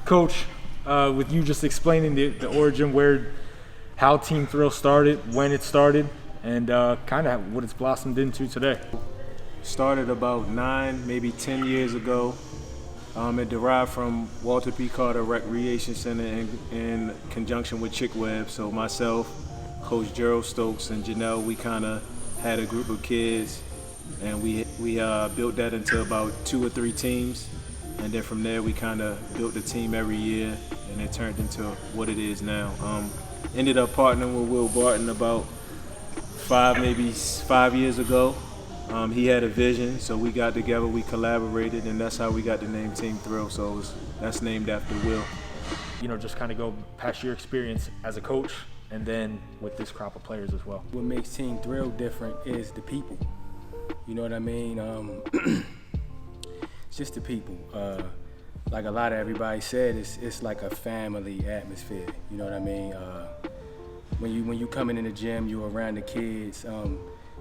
Coach, with you just explaining the origin, how Team Thrill started, when it started, and kind of what it's blossomed into today. Started about 9, maybe 10 years ago. It derived from Walter P. Carter Recreation Center in conjunction with Chick Web. So myself, Coach Gerald Stokes, and Janelle, we kind of had a group of kids, and we built that into about 2 or 3 teams. And then from there, we kind of built the team every year, and it turned into what it is now. Ended up partnering with Will Barton about 5 years ago. He had a vision, so we got together, we collaborated, and that's how we got the name Team Thrill. So that's named after Will. You know, just kind of go past your experience as a coach, and then with this crop of players as well. What makes Team Thrill different is the people. You know what I mean? It's just the people. Like a lot of everybody said, it's like a family atmosphere. You know what I mean? When you come in the gym, you're around the kids.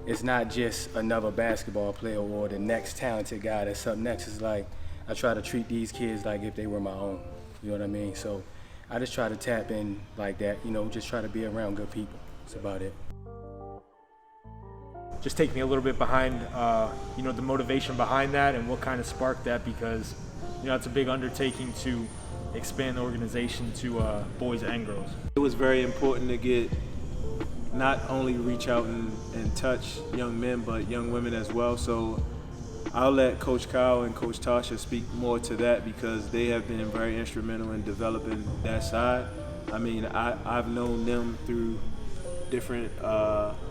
It's not just another basketball player or the next talented guy that's up next. It's like I try to treat these kids like if they were my own. You know what I mean? So I just try to tap in like that. You know, just try to be around good people. That's about it. Just take me a little bit behind, you know, the motivation behind that and what kind of sparked that, because, you know, it's a big undertaking to expand the organization to boys and girls. It was very important to get, not only reach out and touch young men, but young women as well. So I'll let Coach Kyle and Coach Tasha speak more to that, because they have been very instrumental in developing that side. I mean, I've known them through different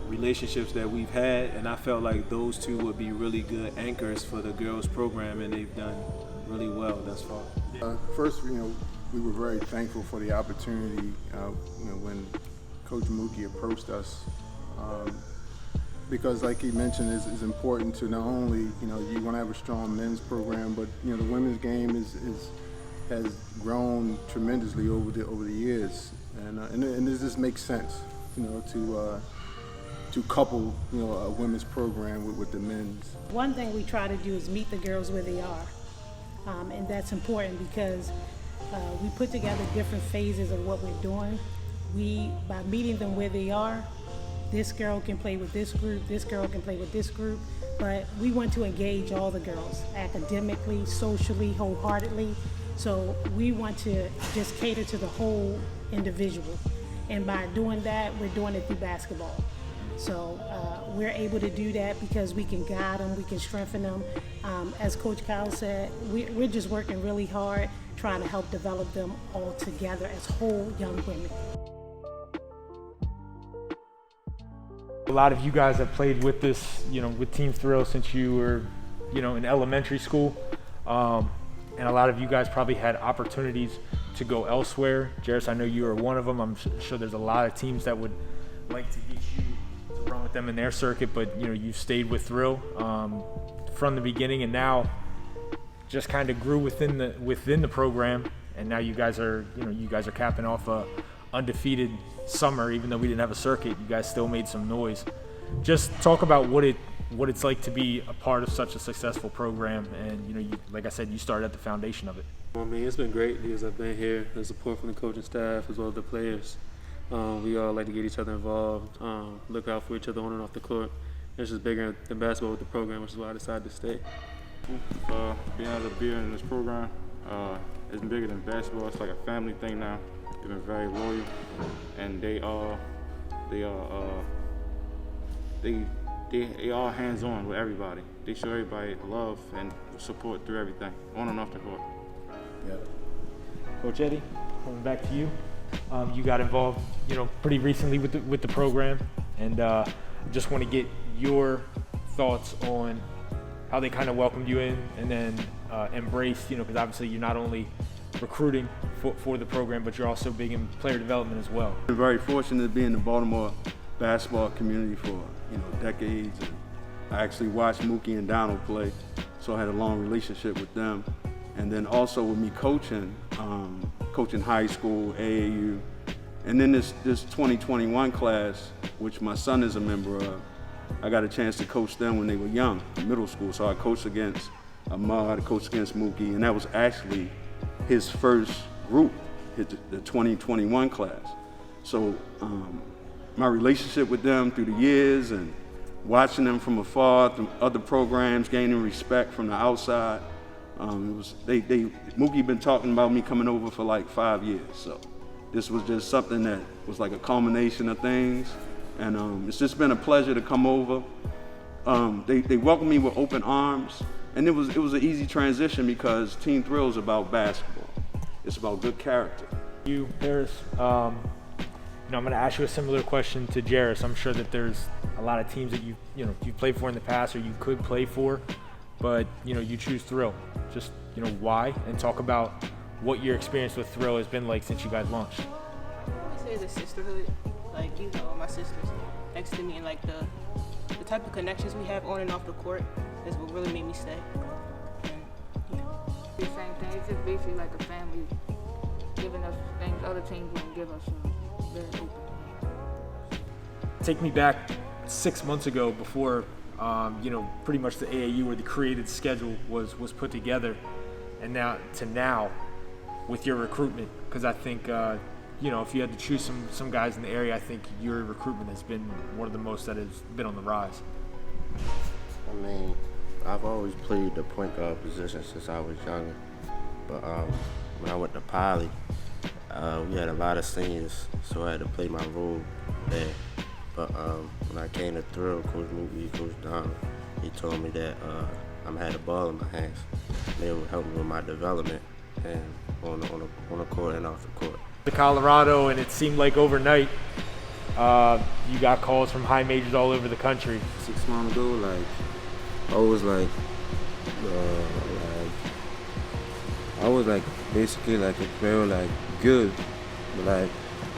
relationships that we've had, and I felt like those two would be really good anchors for the girls program, and they've done really well thus far. First, you know, we were very thankful for the opportunity, you know, when Coach Mookie approached us, because like he mentioned, it's important to not only, you know, you want to have a strong men's program, but, you know, the women's game has grown tremendously over the years, and this just makes sense, you know, to couple, you know, a women's program with the men's. One thing we try to do is meet the girls where they are, and that's important because we put together different phases of what we're doing. By meeting them where they are, this girl can play with this group, this girl can play with this group, but we want to engage all the girls academically, socially, wholeheartedly. So we want to just cater to the whole individual. And by doing that, we're doing it through basketball. So we're able to do that because we can guide them, we can strengthen them. As Coach Kyle said, we're just working really hard trying to help develop them all together as whole young women. A lot of you guys have played with this, you know, with Team Thrill since you were, you know, in elementary school. And a lot of you guys probably had opportunities to go elsewhere. Jairus, I know you are one of them. I'm sure there's a lot of teams that would like to get you to run with them in their circuit, but, you know, you stayed with Thrill from the beginning, and now just kind of grew within the program. And now you guys are capping off a undefeated summer. Even though we didn't have a circuit, you guys still made some noise. Just talk about what it's like to be a part of such a successful program, and, you know, like I said, you started at the foundation of it. I mean, it's been great because I've been here. The support from the coaching staff as well as the players. We all like to get each other involved, look out for each other on and off the court. It's just bigger than basketball with the program, which is why I decided to stay. Being able to be in this program, it's bigger than basketball. It's like a family thing now. They've been very loyal, and they all hands-on with everybody. They show everybody love and support through everything, on and off the court. Yeah. Coach Eddie, coming back to you. You got involved, you know, pretty recently with the program, and just want to get your thoughts on how they kind of welcomed you in, and then embraced, you know, because obviously you're not only recruiting for the program, but you're also big in player development as well. I'm very fortunate to be in the Baltimore basketball community for decades. And I actually watched Mookie and Donald play, so I had a long relationship with them. And then also with me coaching high school, AAU, and then this 2021 class, which my son is a member of, I got a chance to coach them when they were young, in middle school. So I coached against Ahmad, I coached against Mookie, and that was actually his first group, the 2021 class. So my relationship with them through the years and watching them from afar through other programs, gaining respect from the outside, Mookie been talking about me coming over for like 5 years. So this was just something that was like a culmination of things. And it's just been a pleasure to come over. They welcomed me with open arms. And it was an easy transition because Team Thrill is about basketball. It's about good character. You, Paris, I'm going to ask you a similar question to Jairus. I'm sure that there's a lot of teams that you've played for in the past or you could play for, but you choose Thrill. Just why, and talk about what your experience with Thrill has been like since you guys launched. I would say it's a sisterhood. Like my sisters next to me, and like the type of connections we have on and off the court is what really made me stay. And, The same thing. It's just basically like a family, giving us things other teams wouldn't give us. So very open. Take me back 6 months ago before, pretty much the AAU or the created schedule was put together, and now with your recruitment, because I think if you had to choose some guys in the area, I think your recruitment has been one of the most that has been on the rise. I mean, I've always played the point guard position since I was younger, but when I went to Poly, we had a lot of seniors, so I had to play my role there. But when I came to Thrill, Coach Mookie, Coach Donald, he told me that I had a ball in my hands. They would help me with my development and on the court and off the court. To Colorado, and it seemed like overnight you got calls from high majors all over the country. 6 months ago, I was basically a very good, but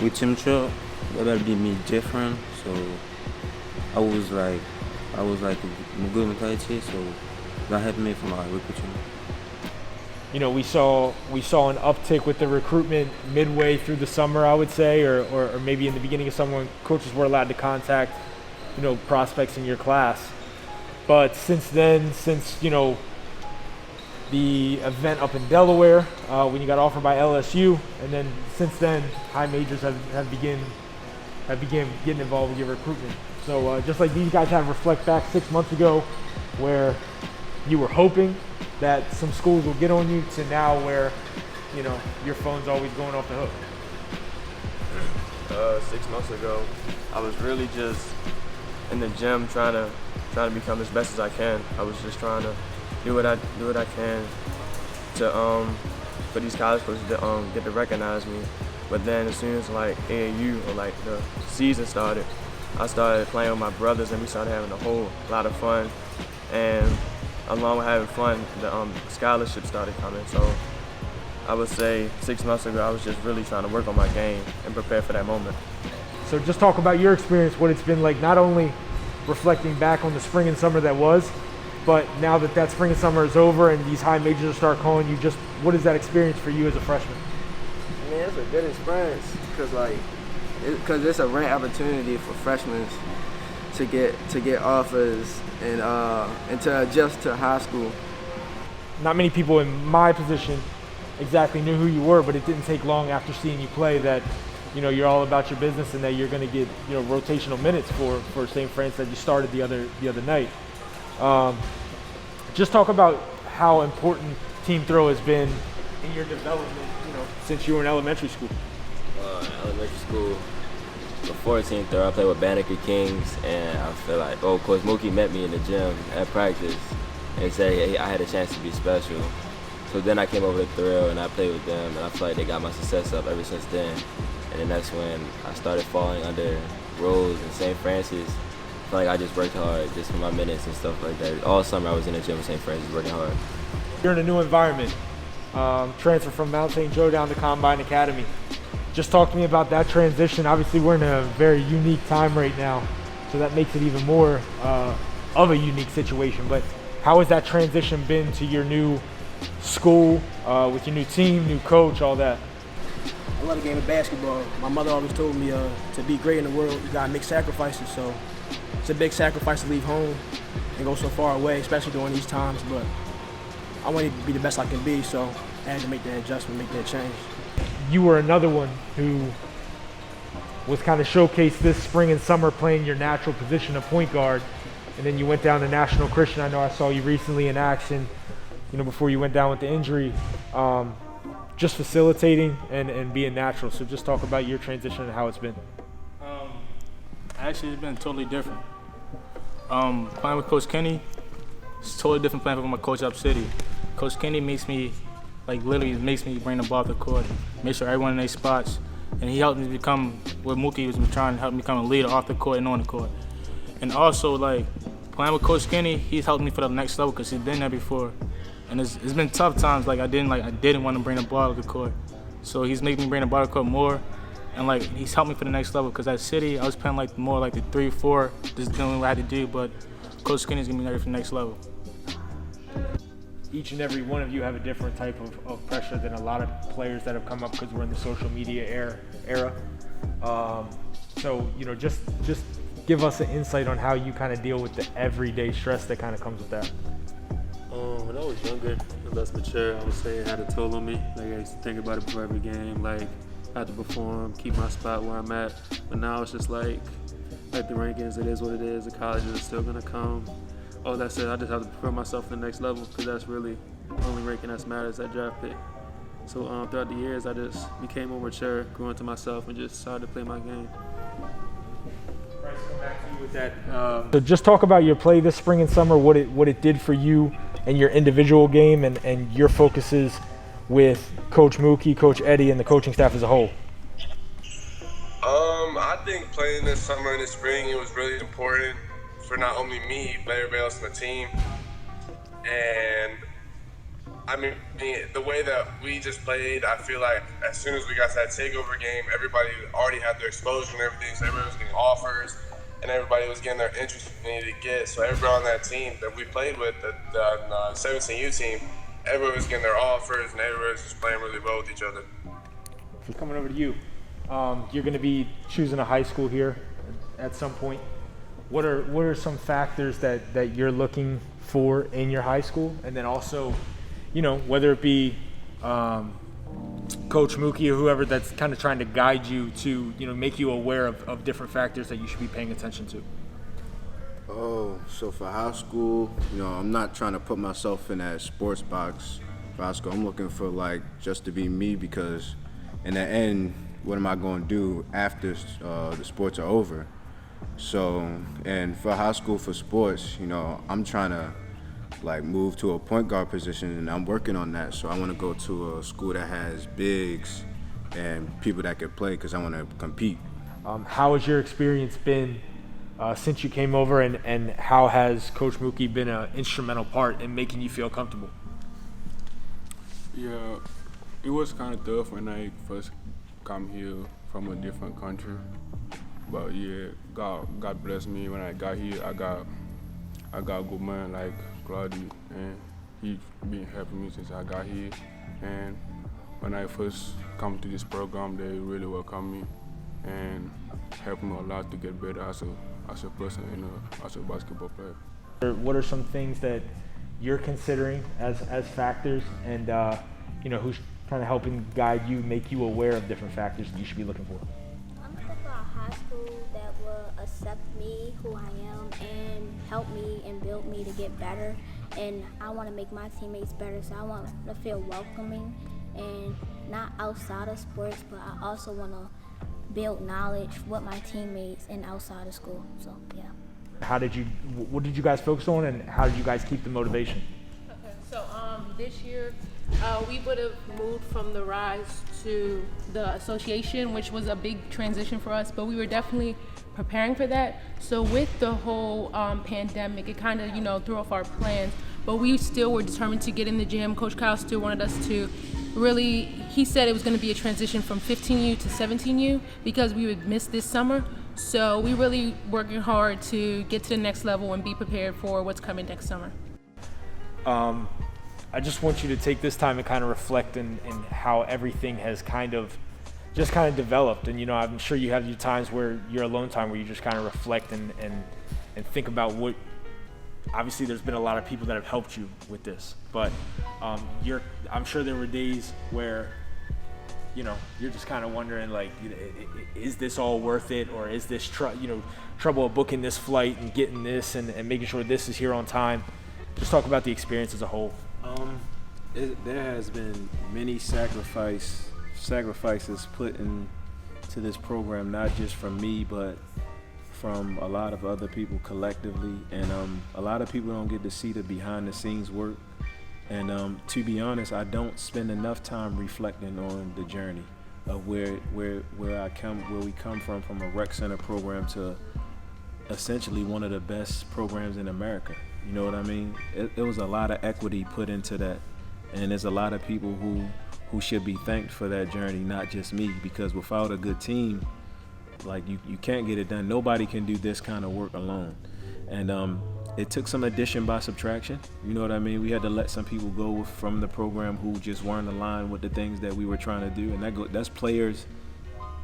with Tim Trill, that did me different. So I was a good mentality, so that helped me for my recruiting. We saw an uptick with the recruitment midway through the summer, I would say, or maybe in the beginning of summer when coaches were allowed to contact, prospects in your class. But since then, the event up in Delaware, when you got offered by LSU, and then since then, high majors have began getting involved with your recruitment. So just like these guys have reflect back 6 months ago, where you were hoping that some schools will get on you, to now where your phone's always going off the hook. 6 months ago, I was really just in the gym trying to become as best as I can. I was just trying to do what I can to for these college coaches to get to recognize me. But then as soon as AAU or the season started, I started playing with my brothers and we started having a whole lot of fun. And along with having fun, the scholarships started coming. So I would say 6 months ago, I was just really trying to work on my game and prepare for that moment. So just talk about your experience, what it's been like, not only reflecting back on the spring and summer that was, but now that spring and summer is over and these high majors start calling you, just what is that experience for you as a freshman? I mean, it's a good experience because it's a rare opportunity for freshmen to get offers and to adjust to high school. Not many people in my position exactly knew who you were, but it didn't take long after seeing you play that you're all about your business and that you're going to get rotational minutes for St. France that you started the other night. Just talk about how important Team Throw has been in your development, since you were in elementary school. Elementary school, before Team Throw, I played with Banneker Kings, and I feel like, Coach Mookie met me in the gym at practice and said, hey, I had a chance to be special. So then I came over to Thrill and I played with them, and I feel like they got my success up ever since then. And then that's when I started falling under Rose and St. Francis. I feel like I just worked hard just for my minutes and stuff like that. All summer I was in the gym with St. Francis working hard. You're in a new environment. transfer from Mount St. Joe down to Combine Academy. Just talk to me about that transition. Obviously, we're in a very unique time right now, so that makes it even more of a unique situation. But how has that transition been to your new school, with your new team, new coach, all that? I love the game of basketball. My mother always told me to be great in the world, you gotta make sacrifices. So it's a big sacrifice to leave home and go so far away, especially during these times. But I wanted to be the best I can be, so I had to make that adjustment, make that change. You were another one who was kind of showcased this spring and summer playing your natural position of point guard, and then you went down to National Christian. I know I saw you recently in action, before you went down with the injury. Just facilitating and being natural. So just talk about your transition and how it's been. Actually, it's been totally different. Playing with Coach Kenny, it's totally different playing with my coach up city. Coach Kenny literally makes me bring the ball to the court, make sure everyone in their spots, and he helped me become what Mookie was trying to help me become a leader off the court and on the court. And also, playing with Coach Kenny, he's helped me for the next level because he's been there before. And it's been tough times. I didn't want to bring the ball to the court, so he's making me bring the ball to the court more, and he's helped me for the next level. Because at City, I was playing more the 3-4, just doing what I had to do. But Coach Skinny's getting me ready for the next level. Each and every one of you have a different type of pressure than a lot of players that have come up because we're in the social media era. So just give us an insight on how you kind of deal with the everyday stress that kind of comes with that. When I was younger and less mature, I would say it had a toll on me. I used to think about it before every game, I had to perform, keep my spot where I'm at. But now it's just like the rankings, it is what it is. The colleges are still gonna come. All that said, I just have to prepare myself for the next level because that's really the only ranking that matters, that draft pick. So throughout the years, I just became more mature, grew into myself, and just started to play my game. Bryce, come back to you with that. So just talk about your play this spring and summer, what it did for you and your individual game and your focuses with Coach Mookie, Coach Eddie, and the coaching staff as a whole. I think playing this summer and this spring, it was really important for not only me, but everybody else on the team. And the way that we just played, I feel like as soon as we got to that takeover game, everybody already had their exposure and everything, so everybody was getting offers, and everybody was getting their interest they needed to get. So everybody on that team that we played with, the 17U team, everybody was getting their offers, and everybody was just playing really well with each other. Coming over to you, you're going to be choosing a high school here at some point. What are some factors that you're looking for in your high school, and then also, whether it be Coach Mookie or whoever that's kind of trying to guide you to, make you aware of different factors that you should be paying attention to? Oh, so for high school, I'm not trying to put myself in that sports box for high school. I'm looking for just to be me, because in the end, what am I going to do after the sports are over? So, and for high school for sports, I'm trying to move to a point guard position, and I'm working on that. So I want to go to a school that has bigs and people that can play, because I want to compete. How has your experience been since you came over, and how has Coach Mookie been an instrumental part in making you feel comfortable? Yeah, it was kind of tough when I first come here from a different country. But yeah, God blessed me when I got here. I got a good man like Claudia, and he's been helping me since I got here. And when I first come to this program, they really welcome me and helped me a lot to get better as a person and as a basketball player. What are some things that you're considering as factors, and who's kind of helping guide you, make you aware of different factors that you should be looking for? I'm looking for a high school that will accept me, who I am, and help me and build me to get better. And I want to make my teammates better, so I want to feel welcoming, and not outside of sports, but I also want to build knowledge with my teammates and outside of school. So yeah. What did you guys focus on, and how did you guys keep the motivation? Okay, so this year we would have moved from the Rise to the association, which was a big transition for us, but we were definitely preparing for that. So with the whole pandemic, it kind of threw off our plans, but we still were determined to get in the gym. Coach Kyle still wanted us to really, he said it was going to be a transition from 15U to 17U because we would miss this summer. So we really working hard to get to the next level and be prepared for what's coming next summer. I just want you to take this time and kind of reflect in how everything has kind of developed. And, you know, I'm sure you have your times where your alone time where you just kind of reflect and think about what, obviously there's been a lot of people that have helped you with this, but I'm sure there were days where, you know, you're just kind of wondering, like, you know, is this all worth it, or is this trouble of booking this flight and getting this and making sure this is here on time? Just talk about the experience as a whole. There has been many sacrifices put into this program, not just from me, but from a lot of other people collectively. And a lot of people don't get to see the behind the scenes work. And to be honest, I don't spend enough time reflecting on the journey of where we come from a rec center program to essentially one of the best programs in America. You know what I mean? It was a lot of equity put into that, and there's a lot of people who should be thanked for that journey, not just me, because without a good team, like you can't get it done. Nobody can do this kind of work alone. And it took some addition by subtraction. You know what I mean? We had to let some people go from the program who just weren't aligned with the things that we were trying to do. And that's players,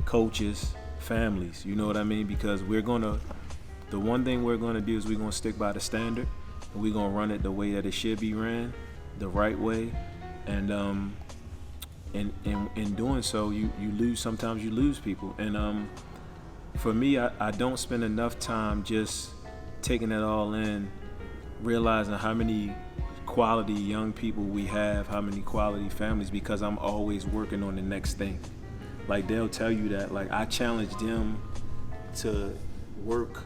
coaches, families. You know what I mean? Because the one thing we're gonna do is we're gonna stick by the standard, and we're gonna run it the way that it should be ran, the right way. And in doing so, sometimes you lose people. And for me, I don't spend enough time just taking it all in, realizing how many quality young people we have, how many quality families, because I'm always working on the next thing. Like, they'll tell you that, like, I challenge them to work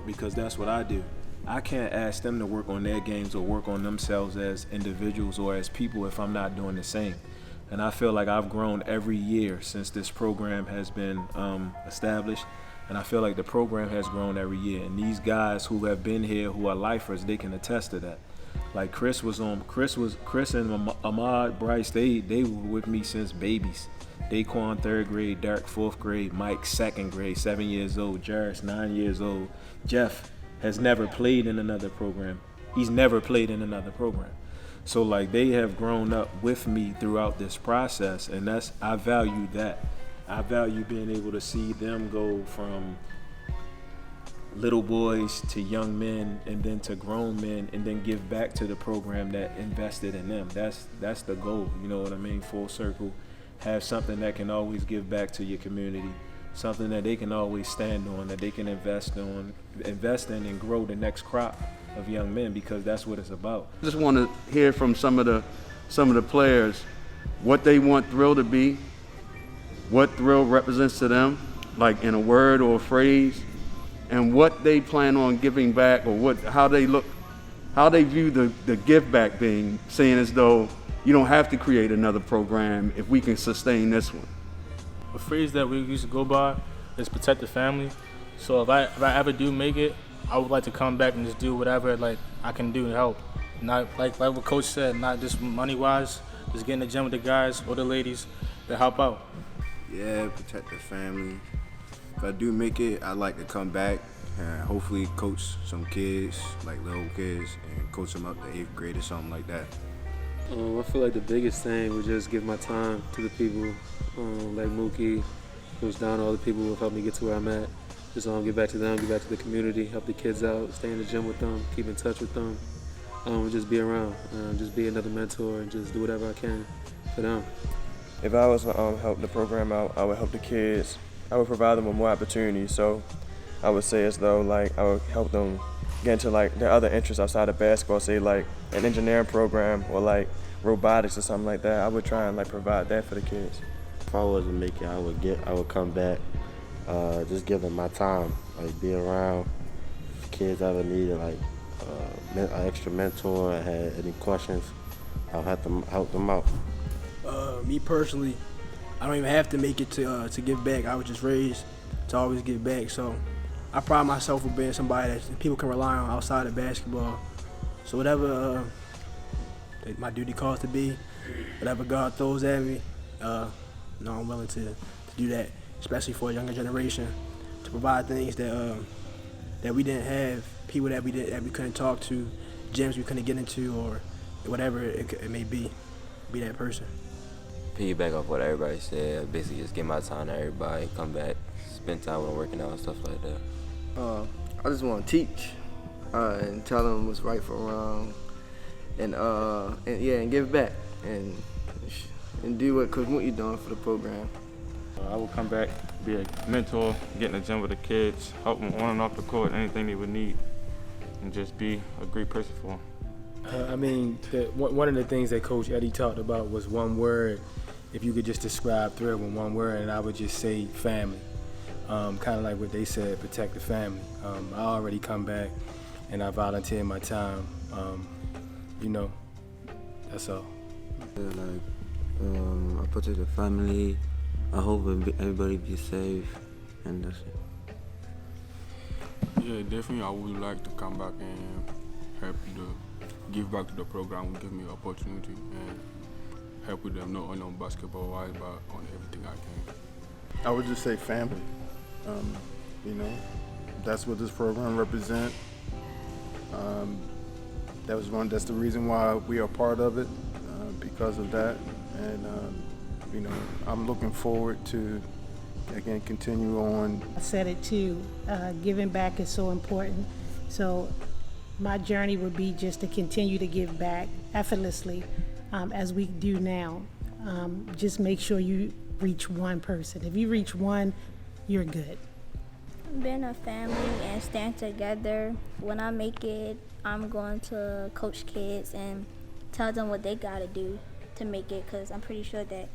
because that's what I do. I can't ask them to work on their games or work on themselves as individuals or as people if I'm not doing the same. And I feel like I've grown every year since this program has been established. And I feel like the program has grown every year. And these guys who have been here, who are lifers, they can attest to that. Like Chris and Ahmad, Bryce, they were with me since babies. Daquan, 3rd grade, Dark, 4th grade, Mike, 2nd grade, 7 years old, Jarris, 9 years old. Jeff has never played in another program. He's never played in another program. So, like, they have grown up with me throughout this process, and I value that. I value being able to see them go from little boys to young men and then to grown men and then give back to the program that invested in them. That's the goal, you know what I mean? Full circle. Have something that can always give back to your community, something that they can always stand on, that they can invest in and grow the next crop of young men, because that's what it's about. I just want to hear from some of the players what they want Thrill to be, what Thrill represents to them, like in a word or a phrase, and what they plan on giving back, or how they view the give back being, saying as though you don't have to create another program if we can sustain this one. A phrase that we used to go by is protect the family. So if I ever do make it, I would like to come back and just do whatever like I can do to help. Not like what Coach said, not just money wise, just get in the gym with the guys or the ladies to help out. Yeah, protect the family. If I do make it, I'd like to come back and hopefully coach some kids, like little kids, and coach them up to 8th grade or something like that. I feel like the biggest thing was just give my time to the people, like Mookie, Coach Don, all the people who have helped me get to where I'm at. Just give back to them, give back to the community, help the kids out, stay in the gym with them, keep in touch with them, just be around, just be another mentor, and just do whatever I can for them. If I was to help the program out, I would help the kids. I would provide them with more opportunities. So I would say as though like I would help them get into like their other interests outside of basketball, say like an engineering program or like robotics or something like that. I would try and like provide that for the kids. If I wasn't making it, I would come back, just give them my time, like be around. If kids ever needed like an extra mentor, or had any questions, I'll have to help them out. Me personally, I don't even have to make it to give back. I was just raised to always give back. So I pride myself for being somebody that people can rely on outside of basketball. So whatever my duty calls to be, whatever God throws at me, I'm willing to do that, especially for a younger generation, to provide things that we didn't have, people that we couldn't talk to, gyms we couldn't get into, or whatever it may be that person. Piggyback off what everybody said, basically just give my time to everybody, come back, spend time when I'm working out and stuff like that. I just want to teach and tell them what's right from wrong, and give back and do what Coach Mookie doing for the program. I will come back, be a mentor, get in the gym with the kids, help them on and off the court, anything they would need, and just be a great person for them. One of the things that Coach Eddie talked about was one word. If you could just describe Thrill with one word, and I would just say family. Kind of like what they said, protect the family. I already come back, and I volunteer my time. That's all. I protect the family. I hope everybody be safe, and that's it. Yeah, definitely I would like to come back and give back to the program, give me opportunity and help with them, not only on basketball wise, but on everything I can. I would just say family. That's what this program represents. That's the reason why we are part of it, because of that. And I'm looking forward to, again, continue on. I said it too, giving back is so important. So my journey would be just to continue to give back effortlessly, as we do now. Just make sure you reach one person. If you reach one, you're good. Being a family and stand together. When I make it, I'm going to coach kids and tell them what they gotta do to make it, because I'm pretty sure that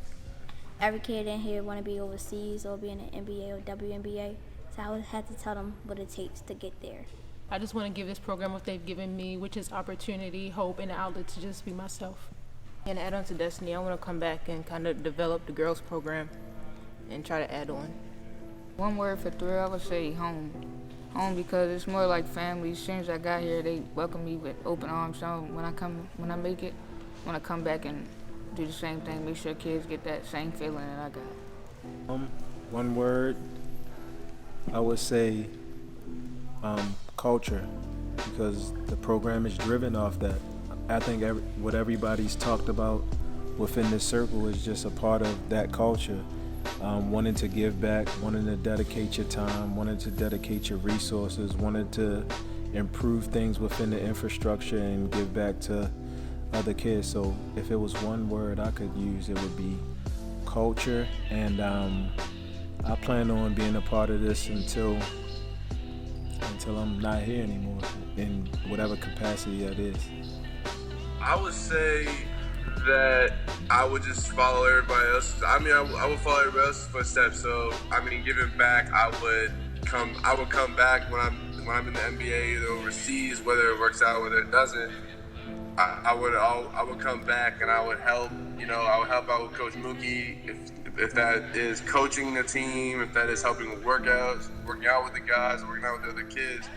every kid in here want to be overseas or be in an NBA or WNBA. So I would have to tell them what it takes to get there. I just want to give this program what they've given me, which is opportunity, hope, and an outlet to just be myself. And add on to Destiny, I want to come back and kind of develop the girls program and try to add on. One word for Thrill, I would say home. Home, because it's more like family. As soon as I got here, they welcome me with open arms. So when I make it, I want to come back and do the same thing, make sure kids get that same feeling that I got. One word, I would say culture, because the program is driven off that. I think what everybody's talked about within this circle is just a part of that culture. Wanting to give back, wanting to dedicate your time, wanting to dedicate your resources, wanting to improve things within the infrastructure and give back to other kids. So if it was one word I could use, it would be culture. And I plan on being a part of this until I'm not here anymore, in whatever capacity that is. I would say that I would just follow everybody else. I would follow everybody else's footsteps. So giving back, I would come back when I'm in the NBA, either overseas, whether it works out, whether it doesn't. I would come back and I would help. I would help out with Coach Mookie if that is coaching the team, if that is helping with workouts, working out with the guys, working out with the other kids.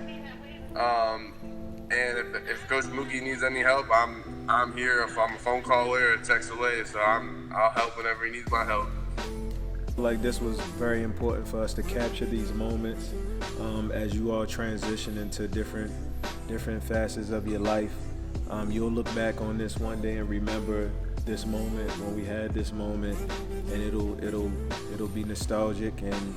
And if Coach Mookie needs any help, I'm here. If I'm a phone call away or a text away, so I'll help whenever he needs my help. Like, this was very important for us to capture these moments as you all transition into different facets of your life. You'll look back on this one day and remember this moment, when we had this moment, and it'll be nostalgic, and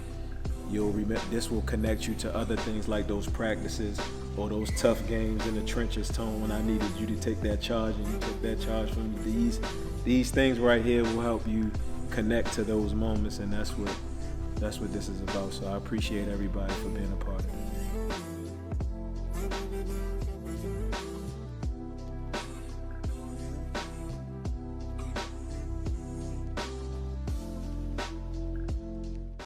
you'll remember. This will connect you to other things like those practices or those tough games in the trenches, Tone, when I needed you to take that charge and you took that charge from me. These things right here will help you connect to those moments, and that's what this is about. So I appreciate everybody for being a part of it.